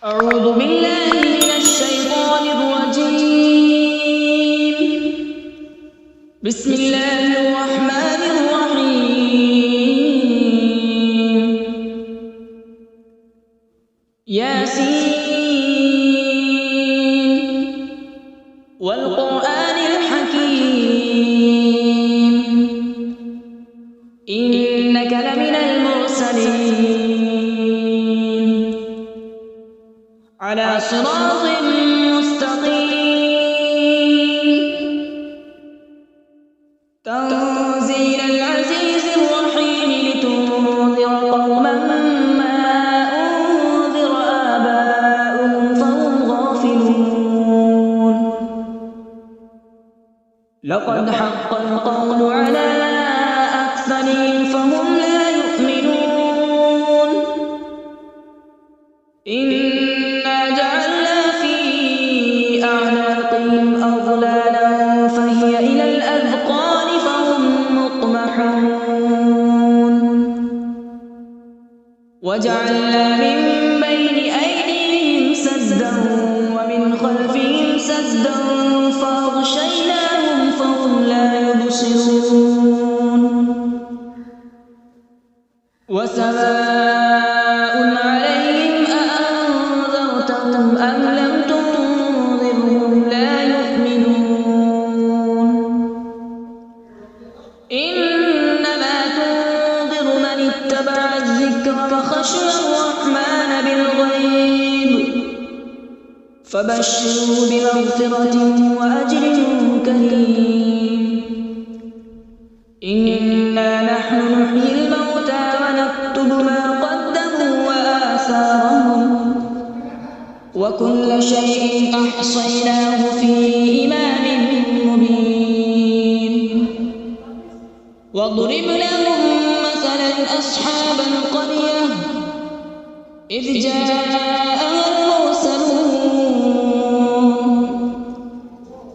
أعوذ بالله من الشيطان الرجيم. بسم الله الرحمن الرحيم. ياسين والقرآن الحكيم إنك لمن المرسلين على صراط مستقيم تنزيل العزيز الرحيم لتنذر قوما ما أنذر آباؤهم فهم غافلون. لقد حق القول على أكثرهم فهم لا يؤمنون. إنا جعلنا في أعناقهم أغلالا فهي إلى الأذقان فهم مقمحون. وجعلنا من بين أيديهم سدا ومن خلفهم سدا فأغشيناهم فهم لا يبصرون. وسواء عليهم أأنذرتهم أم لم تنذرهم لا يؤمنون. إنما تنذر من اتبع الذكر وخشي الرحمن بالغيب فبشره بمغفرة وأجر كريم. إنا نحن نحيي الموتى ونكتب ما قدموا وآثارهم وكل شيء أحصيناه في إمام مبين. واضرب لهم مثلا أصحاب القرية إذ جاءها المرسلون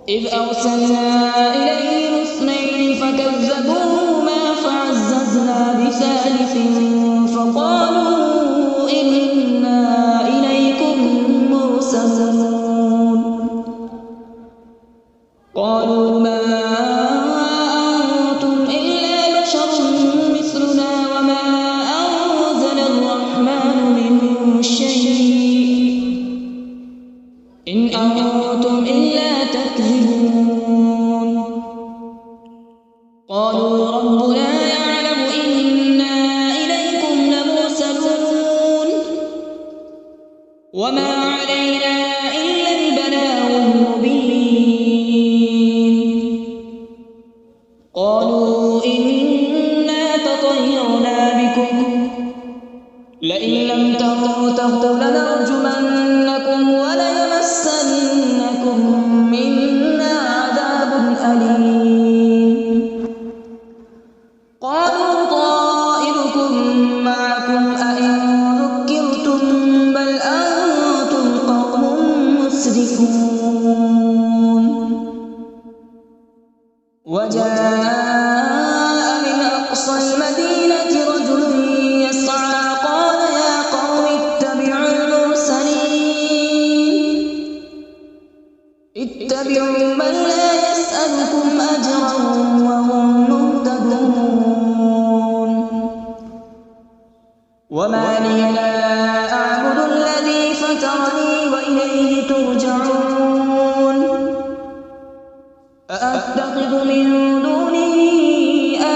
إذ أرسلنا إليهم اثنين فكذبوهما فعززنا بثالث فقالوا إنا إليكم مرسلون. قالوا ما أنتم إلا بشر مثلنا وما أنزل الرحمن من شيء إن أنتم إلا تكذبون. قالوا ربنا يعلم إنا إليكم لمرسلون وما علينا إلا البلاغ المبين. قالوا إنا تطيرنا بكم لئن لم تنتهوا لنرجمنكم وليمسنكم منا عذاب أليم. قالوا طائركم معكم أئن ذكرتم بل أنتم قوم مسرفون. وجاء من أقصى المدينة رجل يسعى قال يا قوم اتبعوا المرسلين اتبعوا من لا يسألكم أجرا وهم مهتدون. وما لي لا أعبد الذي فطرني وإليه ترجعون. أأتخذ من دونه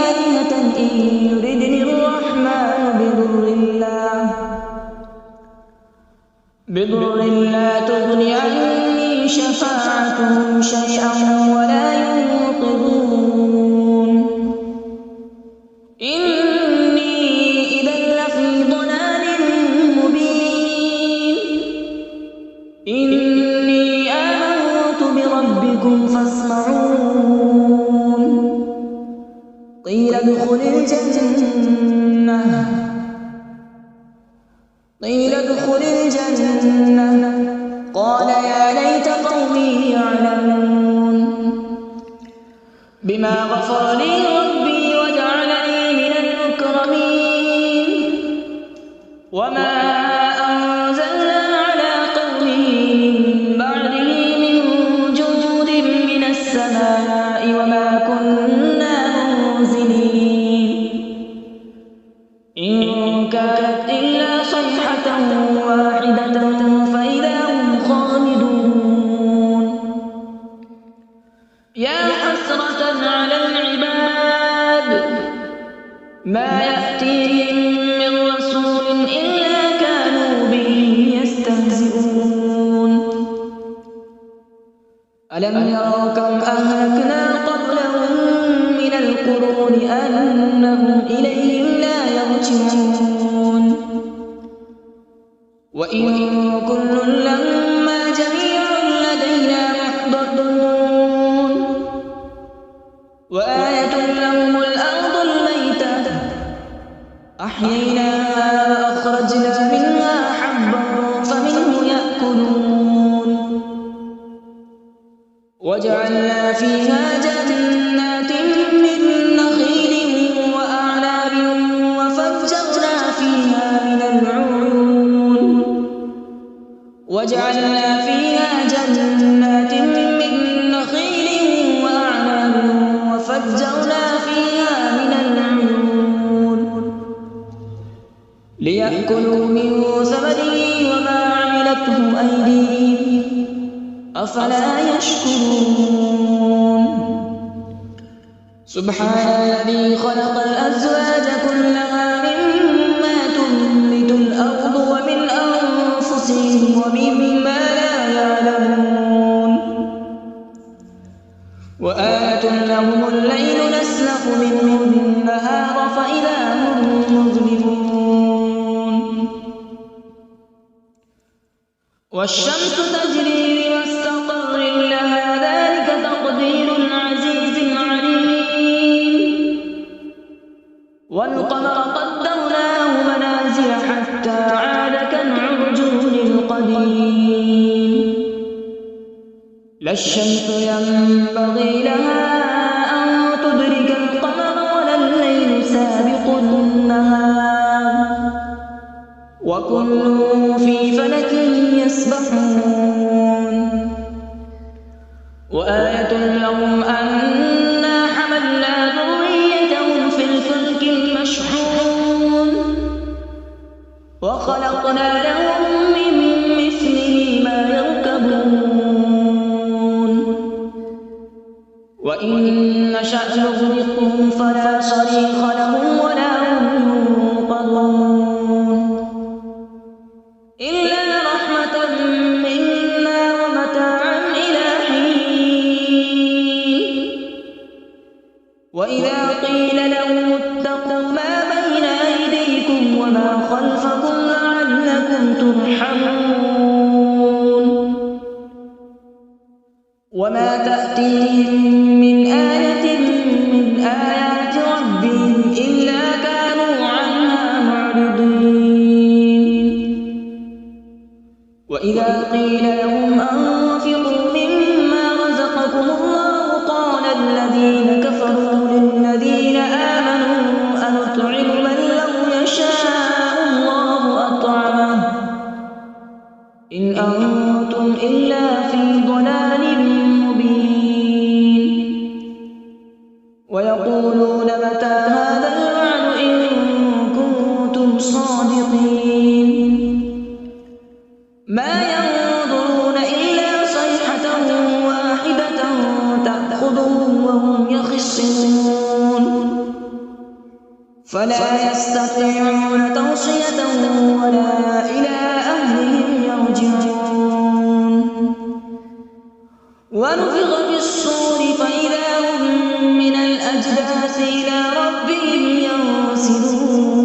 آلهة إن يردني الرحمن بضر لا تغني عني شفاعتهم شيئا ولا ينقذون. إني إذا لفي ضلال مبين. إني آمنت بربكم فاسمعون. قيل ادخل الجنة قال يا ليت قومي يعلمون. بما غفر لي ربي وجعلني من المكرمين. وما أنزلنا على واحدة فإذا هم خامدون يا حسرة على العباد ما يأتيهم من رسول إلا كانوا به يستهزئون ألم يروا كم أهلكنا قبلهم من القرون أنهم إليهم لا يرجعون وإن كل لما جميع لدينا محضرون وآية لهم الأرض الميتة أحييناها وأخرجنا منها حبا فمنه يأكلون وجعلنا فيها جنات من نخيل وأعناب وفجرنا فيها من العيون وجعلنا فيها جنات من نخيل وأعناب وفجرنا فيها من العيون ليأكلوا من ثمره وما عملته أيديهم أفلا يشكرون سبحان الذي خلق الأزواج كلها مما تنبت الأرض ومن أنفسهم ومما لا يعلمون وآية لهم الليل نسلخ منه النهار فإذا هم مظلمون والشمس تجري لمستقر لها ذلك تقدير العزيز العليم والقمر قدرناه منازل حتى عاد كالعرجون القديم لا الشمس ينبغي لها أن تدرك القمر ولا الليل سابق النهار وكل في فلك يسبحون وآية لهم أنا حملنا ذريتهم في الفلك المشحون وخلقنا لهم من مثله ما يركبون وإن نشأ نغرقهم فلا صريخ لهم ولا هم ينقذون إلا رحمة منا ومتاعا إلى حين وإذا قيل لهم اتقوا ما بين أيديكم وما خلفكم لعلكم ترحمون وما تأتيهم من آية من آيات ربهم إلا كانوا عنها معرضين وإذا قيل لهم أنفقوا مما رزقكم الله قال الذين كفروا للذين آمنوا أنطعم من لو يشاء الله أطعمه إن أنتم إلا في ضلال مبين ويقولون متى هذا الوعد إن كنتم صادقين ما ينظرون إلا صيحة واحدة تأخذهم وهم يخصمون فلا يستطيعون توصية ولا إلى أهلهم يرجعون ونفخ في الصور فإذا هم من الأجداث إلى ربهم ينسلون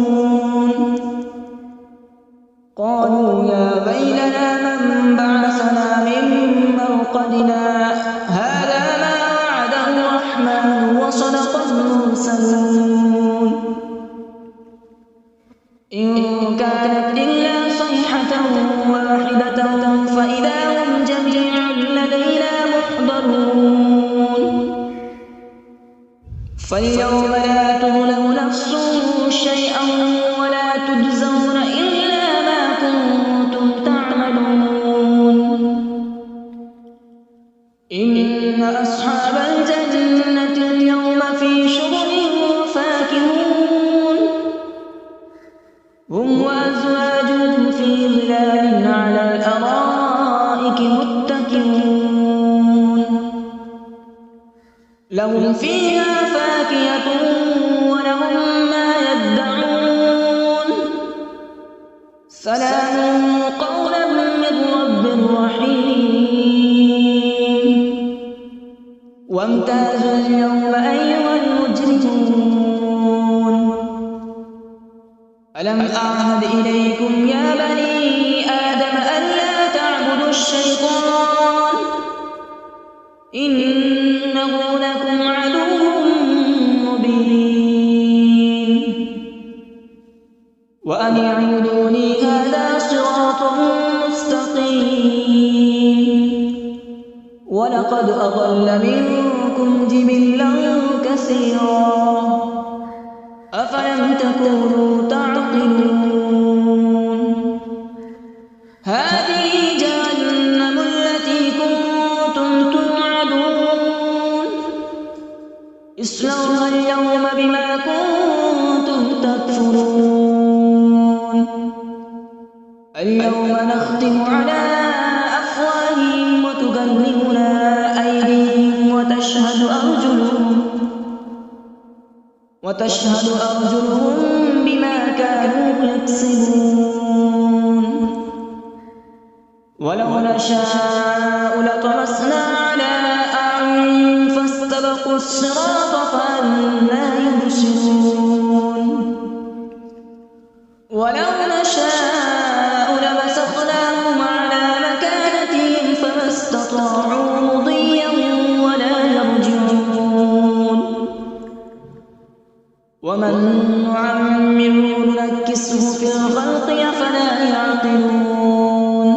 قالوا يا ويلنا من بعثنا من مرقدنا هذا ما وعد الرحمن وصدق المرسلون إن كانت إلا صيحة واحدة فإذا هم جميع لدينا محضرون فاليوم لا تظلم نفس شيئا ولا تجزون إلا ما كنتم تعملون إن أصحاب الجنة اليوم في شغل فاكهون هم وأزواجهم في لهم فيها فاكهة ولهم ما يدعون سلام قولا من رب رحيم وامتازوا اليوم أيها المجرمون ألم أعهد إليكم يا بني آدم ألا تعبدوا الشيطان إنه لكم عدو مبين وأن اعبدوني هذا صراط مستقيم ولقد أضل منكم جبلا كثيرا أفلم تكونوا تعقلون هذه جهنم التي كنتم توعدون اصلوها اليوم بما كنتم تكفرون اليوم نختم على أفواههم وتكلمنا أيديهم وتشهد أرجلهم بما كانوا يكسبون ولو نشاء لطمسنا على أعينهم فاستبقوا الصراط فأنى يبصرون ولو نشاء لمسخناهم على مكانتهم فما استطاعوا مضيا ولا يرجعون ومن نعمره ننكسه في الخلق أفلا يعقلون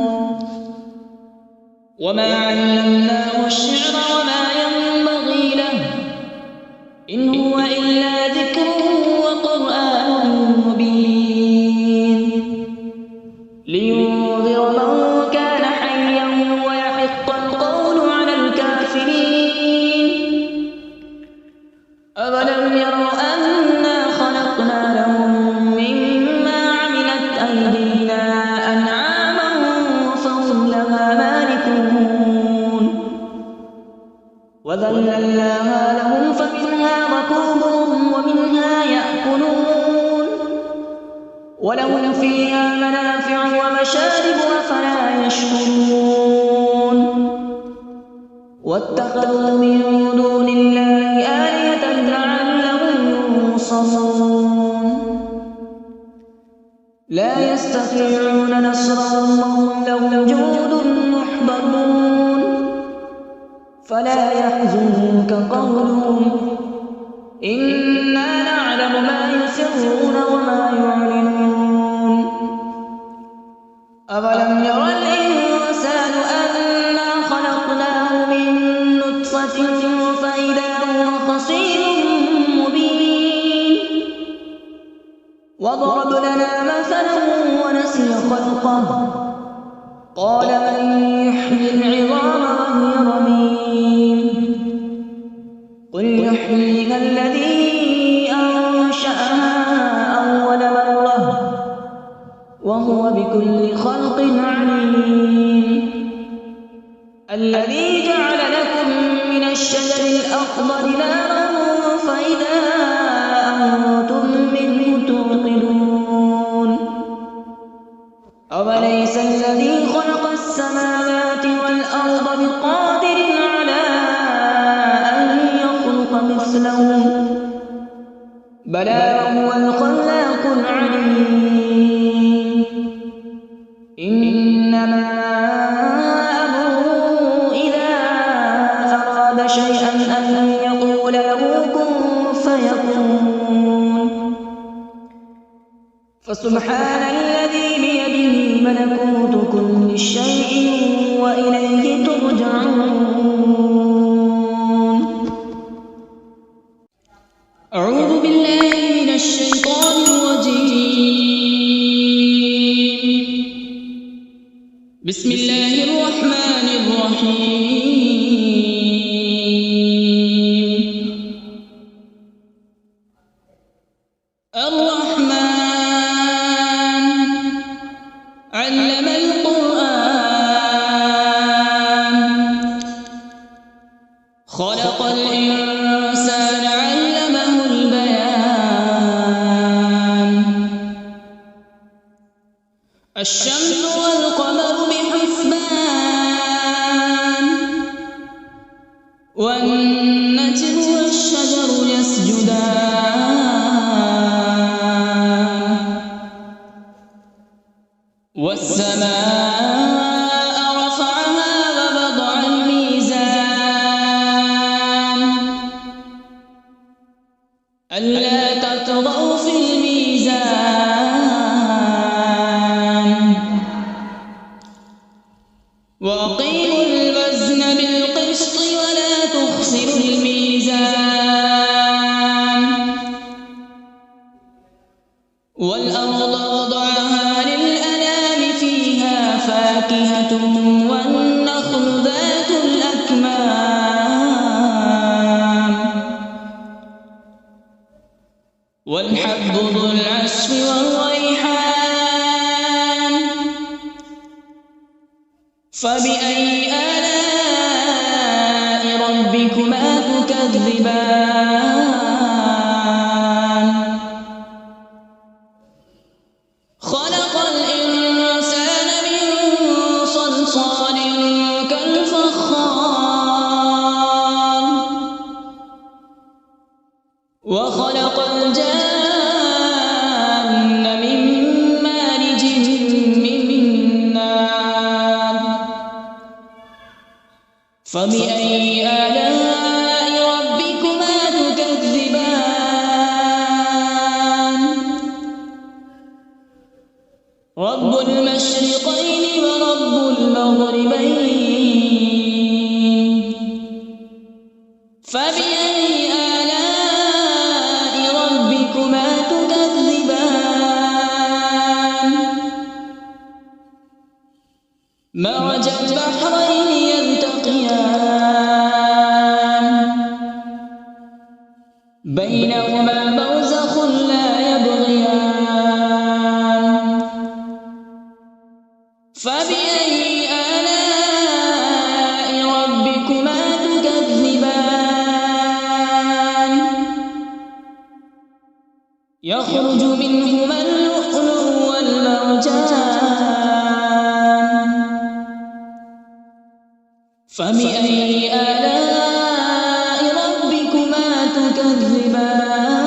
وما علمناه الشعر وما ينبغي له إن هو إلا ذكر وقرآن مبين لينذر من كان حيا ويحق القول على الكافرين أولم يروا أنا خلقنا لهم مما عملت أيدينا أنعاما فهم لها مالكون وذللناها لهم فمنها ركوبهم ومنها يأكلون ولهم فيها منافع ومشارب أفلا يشكرون واتخذوا من دون الله آلهة لعلهم ينصرون لا يستطيعون نصرهم وهم لهم جند محضرون فلا يحزنك قولهم إنا نعلم ما يسرون وما يعلنون أولم ير الإنسان أنا خلقناه من نطفة فإذا هو خصيم مبين وضرب لنا مثلا ونسي خلقه قال من يحيي العظام وهي رميم قل يحييها الذي أنشأها أول مرة وهو بكل خلق عليم الذي جعل لكم من الشجر الأخضر نارا فإذا أنتم منه توقدون أوليس الذي خلق السماوات والأرض بقادر على أن يخلق مثلهم بلى وهو الخلاق العليم إنما أمره إذا أراد شيئا أن يقول له كن فيكون فسبحان الذي بيده ملكوت كل شيء وإليه ترجعون أعوذ بالله من الشيطان الرجيم بسم الله الرحمن الرحيم الرحمن علم القرآن خلق الإنسان وأقيموا الوزن بالقسط ولا تخسروا الميزان والأرض وضعها للأنام فيها فاكهة والنخل ذات الأكمام والحب ذو العصف والريحان فبأي آلاء ربكما تكذبان خلق الإنسان من صلصال كالفخار وخلق الجان من مارج من نار فبأي آلاء ربكما تكذبان رب المشرقين ورب المغربين فبأي آلاء ربكما تكذبان مرج البحرين يلتقيان بينهما برزخ لا يبغيان فبأي آلاء ربكما تكذبان يخرج منهما اللؤلؤ والمرجان فبأي آلاء ربكما تكذبان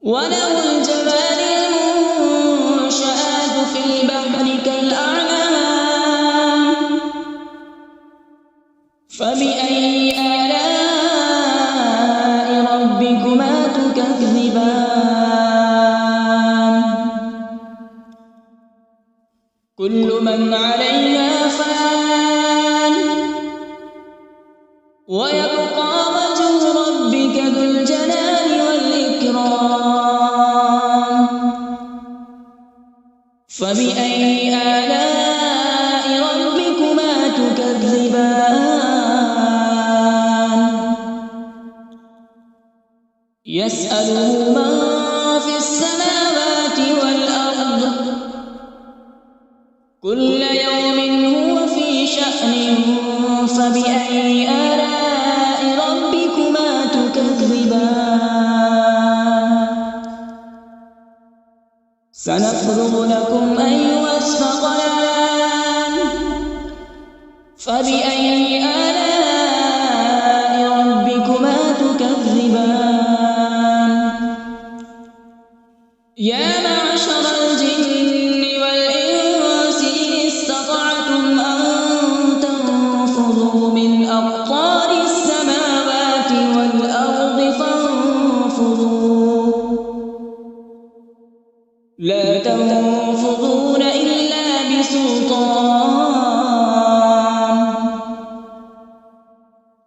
وله الجبال المنشآت في البحر كالأعلام فبأي آلاء ربكما تكذبان كل من عليها فان ويبقى وجه ربك ذو الجلال والإكرام فبأي آلاء ربكما تكذبان يسأله من في السماوات والأرض كل يوم هو في شأن فبأي آلاء ربكما تكذبان سنفرغ لكم أيها الثقلان فبأي آلاء ربكما تكذبان يا معشر الجن والإنس إن استطعتم أن تنفذوا من أقطار السماوات والأرض فانفذوا لا تنفذون إلا بسلطان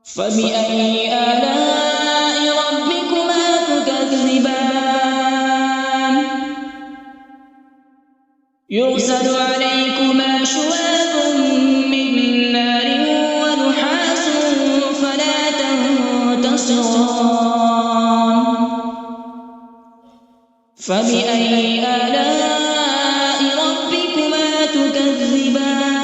فبأي آلاء ربكما تكذبان يرسل عليكما شواظ من نار ونحاس فلا تنتصران فبأي آلاء ربكما تكذبان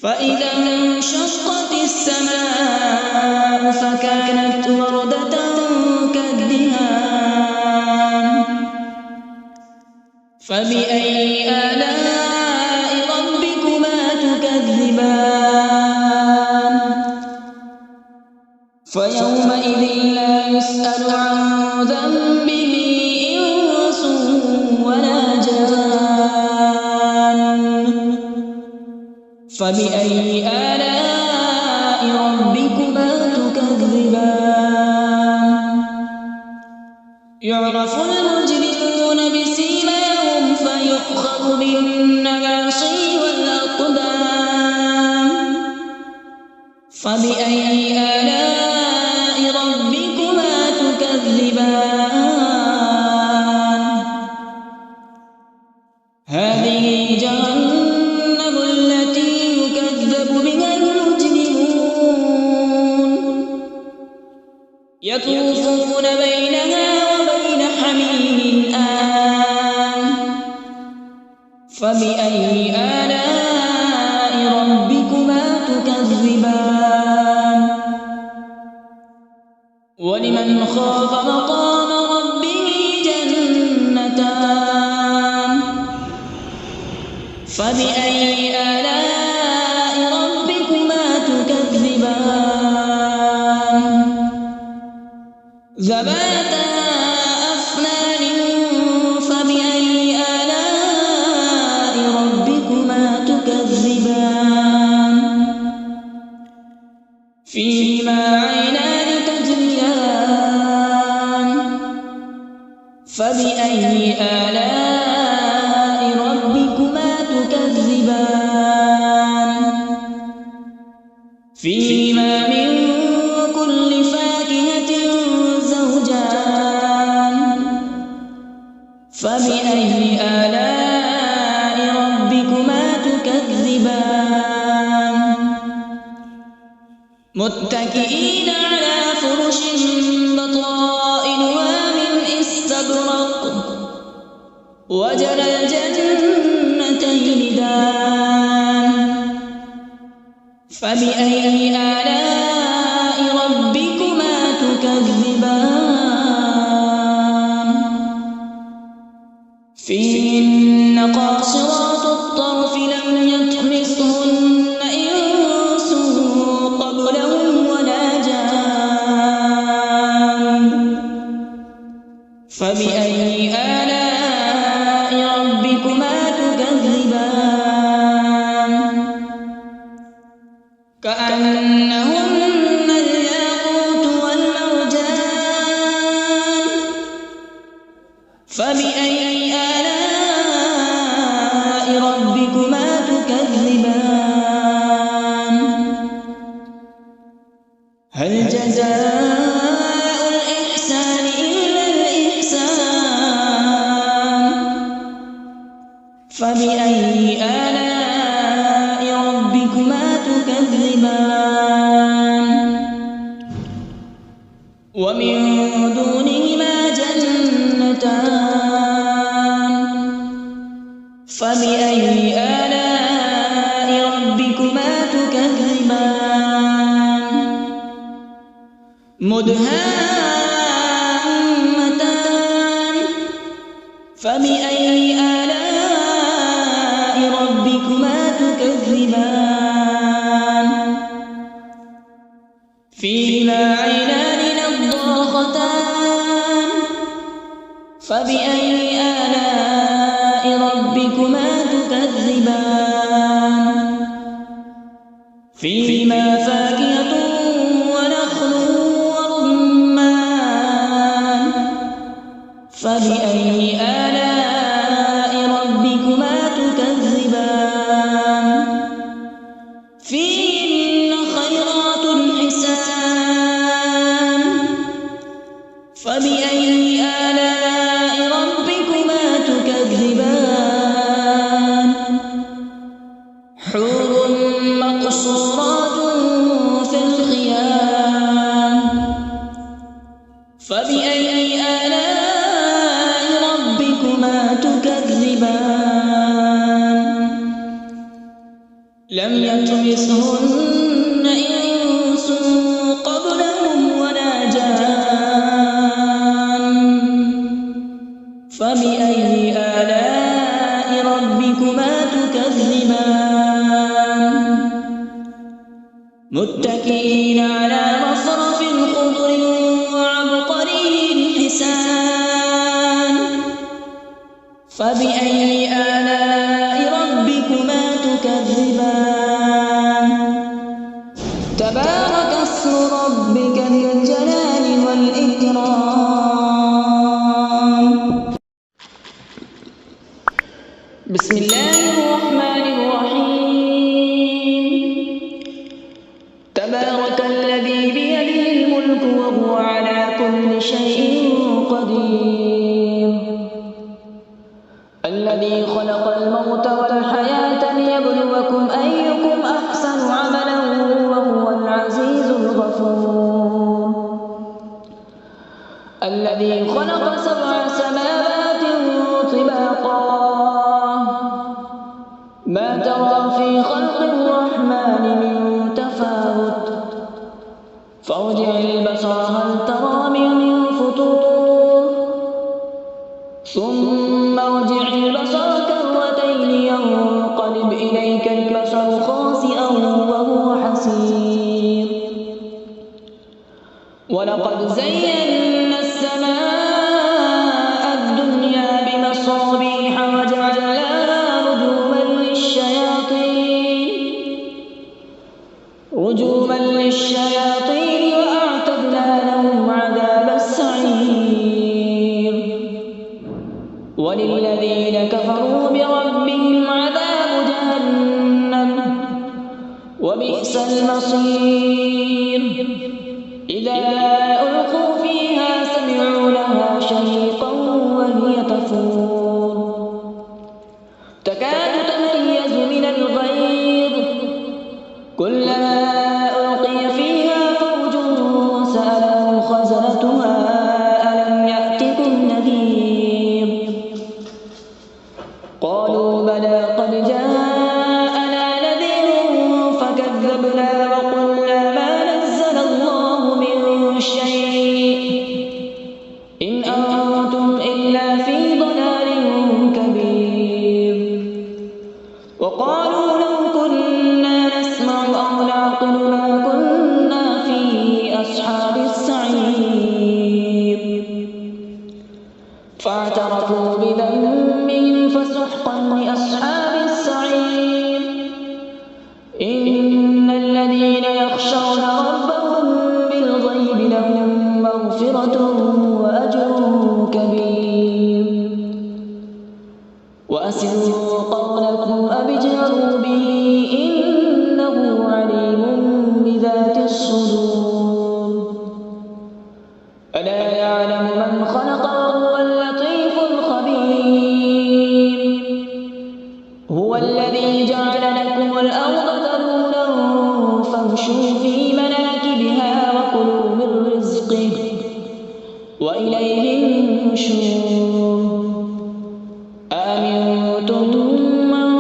فإذا انشقت السماء فكانت وردة كالدهان فبأي آلاء ربكما تكذبان فيومئذ لا يسأل عن ذنبه إنس ولا جان فبأي آلاء ربكما تكذبان يعرف المجرمون بسيماهم فيؤخذ بالنواصي والأقدام فبأي آلاء ربكما تكذبان هذه جهنم التي يكذب بها المجرمون يطوفون بينها وبين حميم آن فبأي آلاء ربكما تكذبان ولمن خاف مقام ربه جنتان فبأي آلاء ربكما تكذبان ذواتا أفنان فبأي آلاء ربكما تكذبان فيهما عينان تجريان فبأي آلاء ربكما تكذبان فيهما من كل فاكهة زوجان فبأي آلاء ربكما تكذبان متكئين على فرش بطائنها من استبرق وجنى الجنتين دان فبأي آلاء ربكما تكذبان فيهن قاصرات الطرف لم يطمثهن إنس قبلهم ولا جان فبأي آلاء ربكما تكذبان كأنهن الياقوت والمرجان فبأي آلاء ربكما تكذبان هل جزاء الإحسان إلا الإحسان فبأي آلاء ربكما تكذبان ومن دونهما جنتان فبأي آلاء ربكما تكذبان مدهامتان فبأي آلاء ربكما تكذبان فيهما عينان نضاختان فبأي آلاء ربكما تكذبان فيهما فاكهة ونخل ورمان فبأي آلاء ربكما تكذبان فيهن خيرات حسان فبأي آلاء ربكما تكذبان حور مقصورات في الخيام فبأي آلاء ربكما تكذبان لم يطمثهن إنس قبلهم ولا جان فبأي آلاء ربكما تكذبان متكئين على رفرف خضر وعبقري حسان فبأي آلاء ربكما تكذبان تبارك اسم ربك ذي الجلال والإكرام بسم الله الرحمن الرحيم تبارك الذي بيده الملك وهو على كل شيء قدير الذي خلق الموت والحياة ليبلوكم أيكم أحسن عملا وهو العزيز الغفور الذي خلق 7 سماوات طباقا ما ترى في خلق الرحمن من تفاوت فارجع البصر هل ترى من فطور ثم ارجع البصر كرتين ينقلب إليك البصر خاسئا وهو حسير ولقد زينا السماء الدنيا بمصابيح وجعلناها رجوما للشياطين وأعتدنا لهم عذاب السعير وللذين كفروا بربهم عذاب جهنم وبئس المصير إذا ألقوا فيها سمعوا لها شهيقا وهي تفور تكاد تميز من الغيظ كلما ألقي فيها فوج سألهم خزنتها ألم يأتكم نذير قالوا بلى قد جاءنا نذير فكذبنا وقلنا ما نزل الله من شيء إن أنتم إلا في ضلال كبير وقالوا لو كنا نسمع أو نعقل ما كنا في أصحاب السعير فاعترفوا بذنبهم فسحقا لأصحاب السعير إن الذين يخشون ربهم بالغيب لهم مغفرة وأجر كبير وأسروا قولكم أو اجهروا به إنه عليم بذات الصدور ألا يعلم من خلق وهو اللطيف الخبير هو الذي جعل لكم الأرض ذلولا فامشوا في مناكبها وكلوا من رزقه وإليه النشور أأمنتم من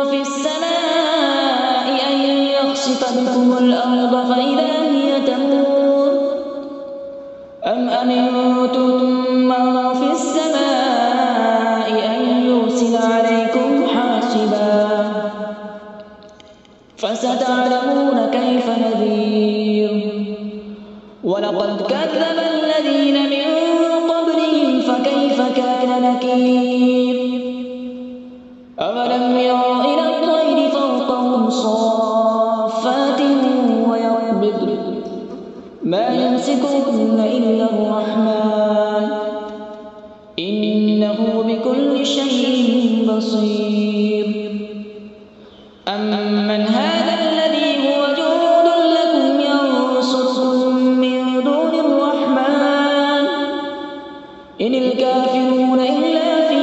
في السماء أن يخسف بكم الأرض فإذا هي تمور أم أمنتم من في السماء أن يرسل عليكم حاصبا فستعلمون كيف نذير ولقد كذب الذين من قبلهم فكيف كان نكير أولم يروا إلى الطير فوقهم صافات ويقبض ما يمسكهن إلا الرحمن إنه بكل شيء بصير أمن هذا الذي هو جند لكم ينصركم من دون الرحمن إن الكافرون إلا في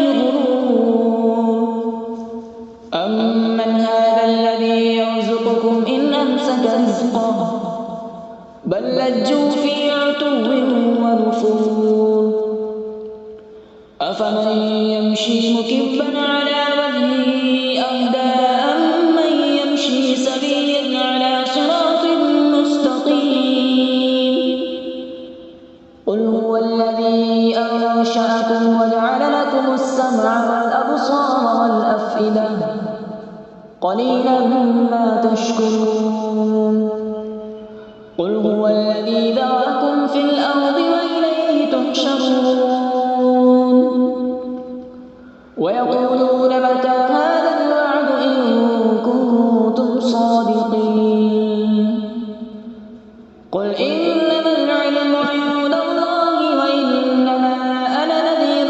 أمن هذا الذي يرزقكم إن أمسك رزقه بل لجوا في عتو ونفور أفمن يمشي مكبا على وجهه أهدى أمن يمشي سويا على صراط مستقيم قل هو الذي أنشأكم وجعل لكم السمع والأبصار والأفئدة قليلا ما تشكرون قل هو الذي ذرأكم في الأرض وإليه تحشرون ويقولون متى هذا الوعد إن كنتم صادقين قل إنما العلم عند الله وإنما أنا نذير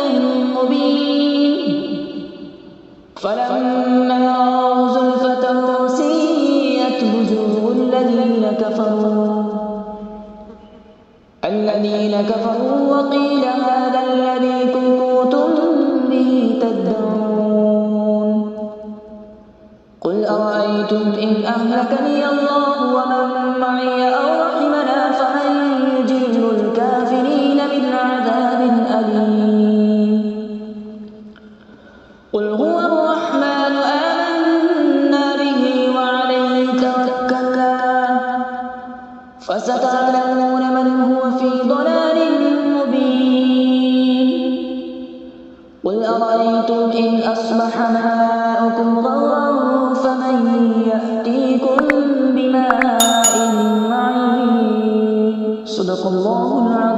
مبين فلما رأوا زلفة سيئت وجوه الذين كفروا وقيل هذا الذي كنتم به تدعون قل أرأيتم إن أهلكني الله ومن معي أو رحمنا فمن يجير الكافرين من عذاب أليم قل هو الرحمن آمنا به وعليه توكلنا فستعلمون من هو في ضلال مبين قل أرأيتم إن أصبح ماؤكم غورا فمن يأتيكم بماء معين صدق الله العظيم.